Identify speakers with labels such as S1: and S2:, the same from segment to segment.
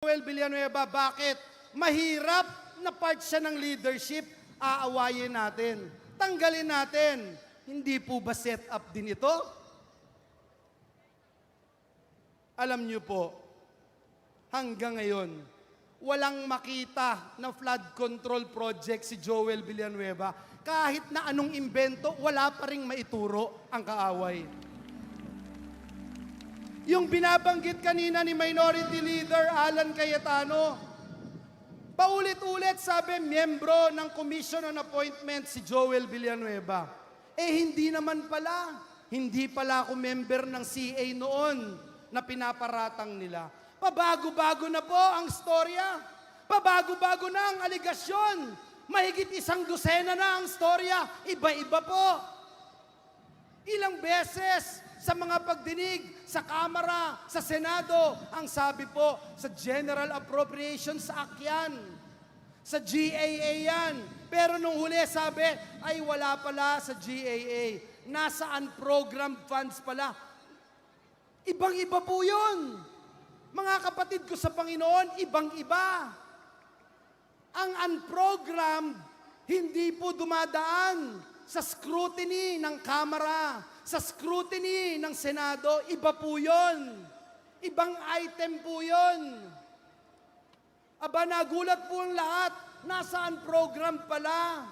S1: Joel Villanueva, bakit? Mahirap na part siya ng leadership, aawayin natin. Tanggalin natin. Hindi po ba set up din ito? Alam niyo po, hanggang ngayon, walang makita na flood control project si Joel Villanueva. Kahit na anong imbento, wala pa ring maituro ang kaaway. Yung binabanggit kanina ni Minority Leader Alan Cayetano, paulit-ulit sabi, miyembro ng Commission on Appointment si Joel Villanueva. Hindi naman pala. Hindi pala ako member ng CA noon na pinaparatang nila. Pabago-bago na po ang storya. Pabago-bago na ang aligasyon. Mahigit 100 na ang storya. Iba-iba po. Ilang beses sa mga pagdinig, sa Kamara, sa Senado, ang sabi po, sa General Appropriations Act yan. Sa GAA yan. Pero nung huli sabi, ay wala pala sa GAA. Nasa unprogrammed funds pala. Ibang-iba po yun. Mga kapatid ko sa Panginoon, ibang-iba. Ang unprogrammed, hindi po dumadaan sa scrutiny ng Kamara, sa scrutiny ng Senado, iba po yun. Ibang item po yun. Aba, nagulat po ang lahat. Nasa unprogrammed pala.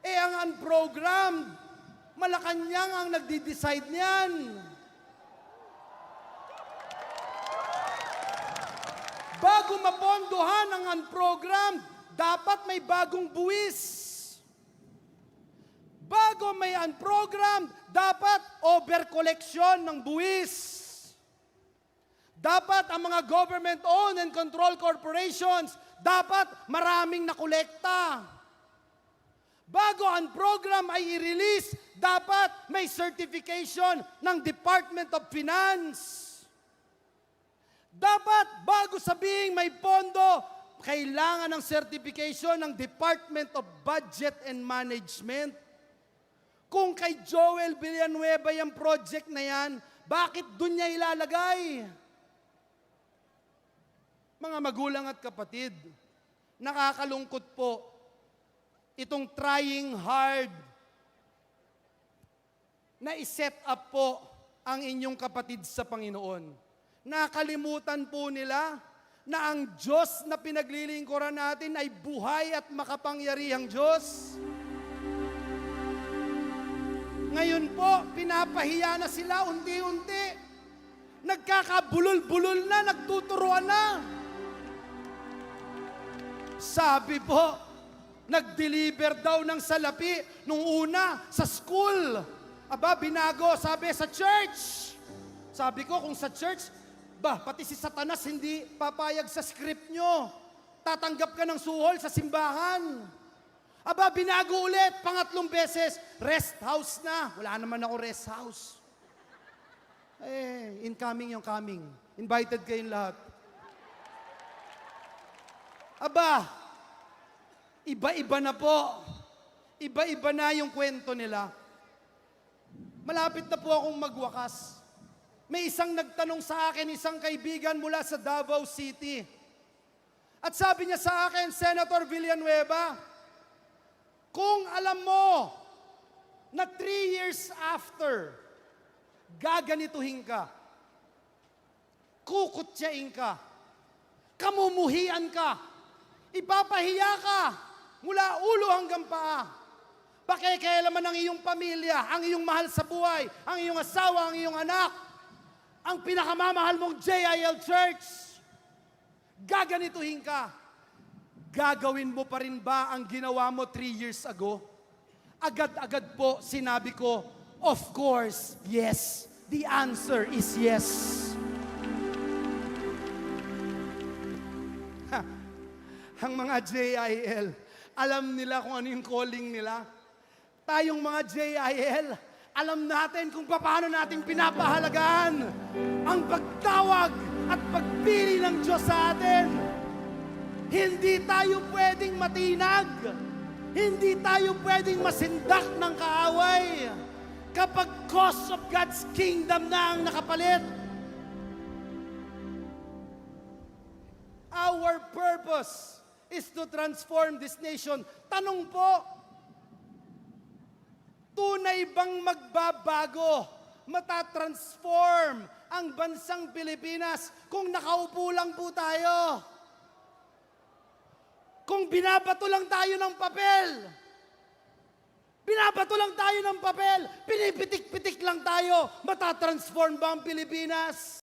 S1: Ang unprogrammed, Malacanang ang nagdi-decide niyan. Bago mapondohan ang unprogrammed, dapat may bagong buwis. Bago may unprogrammed, dapat over-collection ng buwis. Dapat ang mga government-owned and controlled corporations, dapat maraming nakolekta. Bago ang program ay i-release, dapat may certification ng Department of Finance. Dapat bago sabihing may pondo, kailangan ng certification ng Department of Budget and Management. Kung kay Joel Villanueva yung project na yan, bakit doon niya ilalagay? Mga magulang at kapatid, nakakalungkot po itong trying hard na iset up po ang inyong kapatid sa Panginoon. Nakalimutan po nila na ang Diyos na pinaglilingkuran natin ay buhay at makapangyarihang Diyos. Ngayon po, pinapahiya na sila unti-unti. Nagkakabulol-bulol na, nagtuturuan na. Sabi po, nag-deliver daw ng salapi nung una sa school. Aba, binago, sabi sa church. Sabi ko, kung sa church, pati si Satanas hindi papayag sa script nyo. Tatanggap ka ng suhol sa simbahan. Aba, binago ulit, pangatlong beses, rest house na. Wala naman ako rest house. Incoming yung coming. Invited kayong lahat. Aba, iba-iba na po. Iba-iba na yung kwento nila. Malapit na po akong magwakas. May isang nagtanong sa akin, isang kaibigan mula sa Davao City. At sabi niya sa akin, Senator Villanueva, kung alam mo na 3 years after, gaganituhin ka, kukutyain ka, kamumuhian ka, ipapahiya ka mula ulo hanggang paa. Pakikialaman ng iyong pamilya, ang iyong mahal sa buhay, ang iyong asawa, ang iyong anak, ang pinakamamahal mong JIL Church, gaganituhin ka. Gagawin mo pa rin ba ang ginawa mo 3 years ago? Agad-agad po sinabi ko, of course, yes. The answer is yes. Ang mga JIL, alam nila kung ano yung calling nila. Tayong mga JIL, alam natin kung paano natin pinapahalagaan ang pagtawag at pagpili ng Diyos sa atin. Hindi tayo pwedeng matinag. Hindi tayo pwedeng masindak ng kaaway. Kapag cause of God's kingdom na ang nakapalit, our purpose is to transform this nation. Tanong po, tunay bang magbabago, matatransform ang bansang Pilipinas kung nakaupo lang po tayo? Kung binabato lang tayo ng papel, pinipitik-pitik lang tayo, matatransform ba ang Pilipinas?